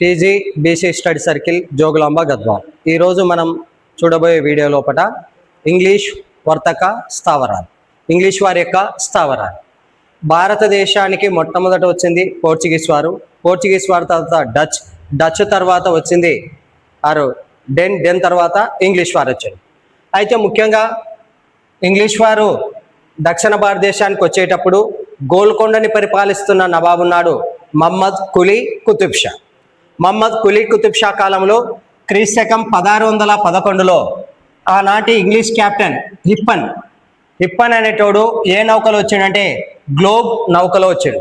TG BC study circle Jogulamba Gadwal. ఈరోజు మనం చూడబోయే వీడియో లోపల ఇంగ్లీష్ వర్తక స్థావరాలు, ఇంగ్లీష్ వారి యొక్క స్థావరాలు. భారతదేశానికి మొట్టమొదట వచ్చింది పోర్చుగీస్ వారు, పోర్చుగీస్ వారి తర్వాత డచ్ తర్వాత వచ్చింది డెన్ తర్వాత ఇంగ్లీష్ వారు వచ్చారు. అయితే ముఖ్యంగా ఇంగ్లీష్ వారు దక్షిణ భారతదేశానికి వచ్చేటప్పుడు గోల్కొండని పరిపాలిస్తున్న నవాబు ఉన్నాడు మహమ్మద్ కులీ కుతుబ్ షా. మహమ్మద్ కులీ కుతుబ్ షా కాలంలో క్రీస్తకం 1611లో ఆనాటి ఇంగ్లీష్ కెప్టెన్ హిప్పన్ అనేటోడు ఏ నౌకలో వచ్చాడంటే గ్లోబ్ నౌకలో వచ్చాడు.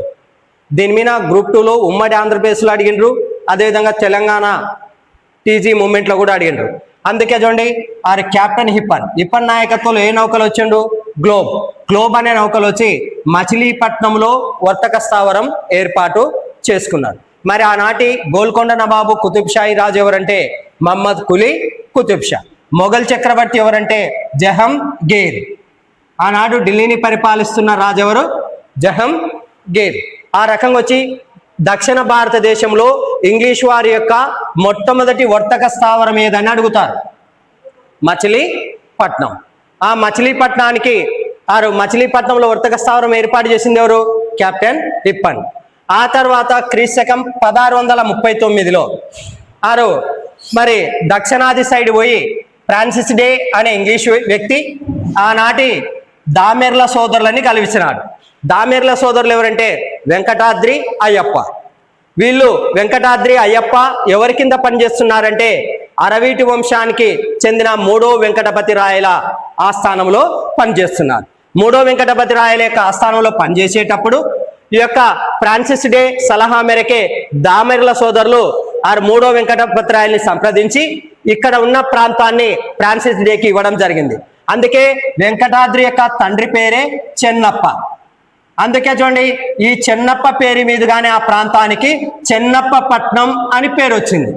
దీని మీద గ్రూప్ 2లో ఉమ్మడి ఆంధ్రప్రదేశ్లో అడిగిండ్రు, అదేవిధంగా తెలంగాణ టీజీ మూమెంట్లో కూడా అడిగిండ్రు. అందుకే చూడండి కెప్టెన్ హిప్పన్ నాయకత్వంలో ఏ నౌకలు వచ్చిండు గ్లోబ్ అనే నౌకలు వచ్చి మచిలీపట్నంలో వర్తక స్థావరం ఏర్పాటు చేసుకున్నారు. మరి ఆనాటి గోల్కొండ నవాబు కుతుబ్ షాహీ రాజు ఎవరంటే మహమ్మద్ కులీ కుతుబ్ షా. మొఘల్ చక్రవర్తి ఎవరంటే జహంగీర్. ఆనాడు ఢిల్లీని పరిపాలిస్తున్న రాజు ఎవరు? జహంగీర్. ఆ రకంగా వచ్చి దక్షిణ భారతదేశంలో ఇంగ్లీష్ వారి యొక్క మొట్టమొదటి వర్తక స్థావరం ఏదని అడుగుతారు. మచిలీపట్నం. ఆ మచిలీపట్నంలో వర్తక స్థావరం ఏర్పాటు చేసింది ఎవరు? కెప్టెన్ హిప్పన్. ఆ తర్వాత క్రీస్తకం 1639లో మరి దక్షిణాది సైడ్ పోయి ఫ్రాన్సిస్ డే అనే ఇంగ్లీష్ వ్యక్తి ఆనాటి దామెర్ల సోదరులని కలిసినాడు. దామెర్ల సోదరులు ఎవరంటే వెంకటాద్రి అయ్యప్ప. వీళ్ళు వెంకటాద్రి అయ్యప్ప ఎవరి కింద పనిచేస్తున్నారంటే అరవీటి వంశానికి చెందిన 3వ వెంకటపతి రాయల ఆస్థానంలో పనిచేస్తున్నారు. 3వ వెంకటపతి రాయల యొక్క ఆస్థానంలో పనిచేసేటప్పుడు ఈ యొక్క ఫ్రాన్సిస్ డే సలహా మేరకే దామెర్ల సోదరులు 3వ వెంకటపతి రాయల్ని సంప్రదించి ఇక్కడ ఉన్న ప్రాంతాన్ని ఫ్రాన్సిస్ డేకి ఇవ్వడం జరిగింది. అందుకే వెంకటాద్రి యొక్క తండ్రి పేరే చెన్నప్ప. అందుకే చూడండి ఈ చెన్నప్ప పేరు మీదుగానే ఆ ప్రాంతానికి చెన్నప్ప పట్నం అని పేరు వచ్చింది.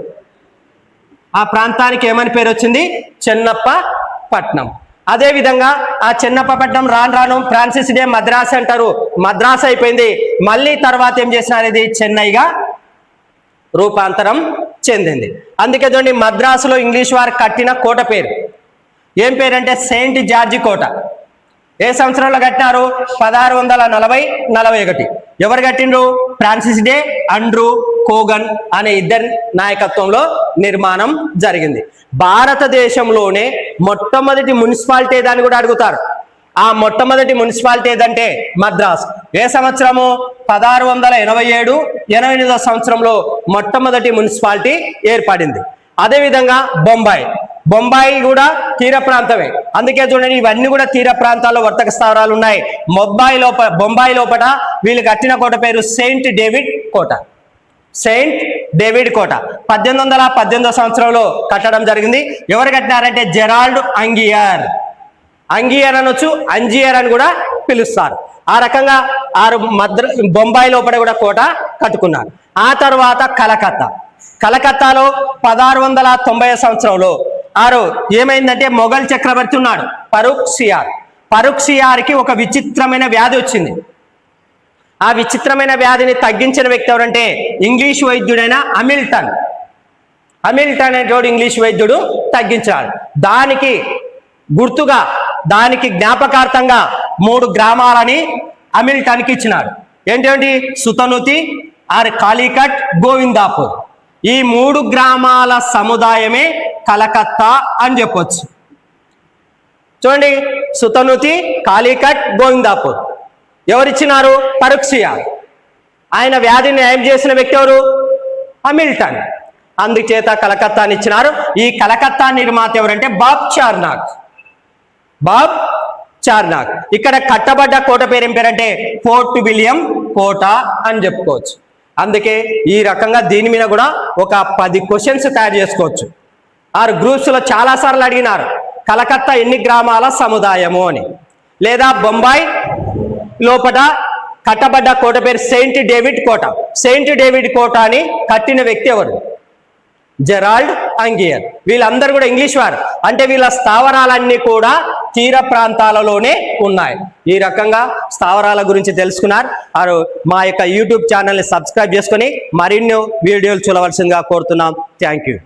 ఆ ప్రాంతానికి ఏమని పేరు వచ్చింది? చెన్నప్ప పట్నం. అదేవిధంగా ఆ చెన్నప్ప పట్నం రాను ఫ్రాన్సిస్ డే మద్రాస్ అంటారు, మద్రాస్ అయిపోయింది. మళ్ళీ తర్వాత ఏం చేసినారు? ఇది చెన్నైగా రూపాంతరం చెందింది. అందుకే చూడండి మద్రాసులో ఇంగ్లీష్ వారు కట్టిన కోట పేరు ఏం పేరంటే సెయింట్ జార్జి కోట. ఏ సంవత్సరంలో కట్టినారు? 1640-41. ఎవరు కట్టిండ్రు? ఫ్రాన్సిస్ డే, ఆండ్రూ కోగన్ అనే ఇద్దరి నాయకత్వంలో నిర్మాణం జరిగింది. భారతదేశంలోనే మొట్టమొదటి మున్సిపాలిటీ ఏదని కూడా అడుగుతారు. ఆ మొట్టమొదటి మున్సిపాలిటీ ఏదంటే మద్రాస్. ఏ సంవత్సరము? 1687-88 సంవత్సరంలో మొట్టమొదటి మున్సిపాలిటీ ఏర్పడింది. అదేవిధంగా బొంబాయి కూడా తీర ప్రాంతమే. అందుకే చూడండి ఇవన్నీ కూడా తీర ప్రాంతాల్లో వర్తక స్థావరాలు ఉన్నాయి. బొంబాయి లోపల వీళ్ళు కట్టిన కోట పేరు సెయింట్ డేవిడ్ కోట. 1818 సంవత్సరంలో కట్టడం జరిగింది. ఎవరు కట్టినారంటే జెరాల్డ్ అంగియర్ అనొచ్చు, అంజియర్ అని కూడా పిలుస్తారు. ఆ రకంగా బొంబాయి లోపల కూడా కోట కట్టుకున్నారు. ఆ తర్వాత కలకత్తాలో 1690 సంవత్సరంలో ఏమైందంటే మొఘల్ చక్రవర్తి ఉన్నాడు ఫరూక్ సియార్కి ఒక విచిత్రమైన వ్యాధి వచ్చింది. ఆ విచిత్రమైన వ్యాధిని తగ్గించిన వ్యక్తి ఎవరంటే ఇంగ్లీష్ వైద్యుడైన హమిల్టన్ అనేటోడు ఇంగ్లీష్ వైద్యుడు తగ్గించాడు. దానికి గుర్తుగా, దానికి జ్ఞాపకార్థంగా 3 గ్రామాలని హమిల్టన్కి ఇచ్చినాడు. ఏంటంటే సుతనుతి, కాలికట్, గోవిందాపూర్. ఈ 3 గ్రామాల సముదాయమే కలకత్తా అని చెప్పొచ్చు. చూడండి సుతనుతి, కాలికట్, గోవిందాపూర్ ఎవరిచ్చినారు? ఫరూక్ సియార్. ఆయన వ్యాధిని నయం చేసిన వ్యక్తి ఎవరు? హమిల్టన్. అందుచేత కలకత్తాని ఇచ్చినారు. ఈ కలకత్తా నిర్మాత ఎవరంటే బాబ్ చార్నాక్. ఇక్కడ కట్టబడ్డ కోట పేరు ఏం పేరంటే ఫోర్ట్ విలియం కోట అని చెప్పుకోవచ్చు. అందుకే ఈ రకంగా దీని మీద కూడా ఒక 10 క్వశ్చన్స్ తయారు చేసుకోవచ్చు. గ్రూప్స్లో చాలాసార్లు అడిగినారు కలకత్తా ఎన్ని గ్రామాల సముదాయము అని. లేదా బొంబాయి లోపల కట్టబడ్డ కోట పేరు సెయింట్ డేవిడ్ కోట అని కట్టిన వ్యక్తి ఎవరు? జెరాల్డ్ అంగియర్. వీళ్ళందరూ కూడా ఇంగ్లీష్ వారు. అంటే వీళ్ళ స్థావరాలన్నీ కూడా తీర ప్రాంతాలలోనే ఉన్నాయి. ఈ రకంగా స్థావరాల గురించి తెలుసుకున్నారు. మా యొక్క యూట్యూబ్ ఛానల్ని సబ్స్క్రైబ్ చేసుకొని మరిన్ని వీడియోలు చూడవలసిందిగా కోరుతున్నాం. Thank you.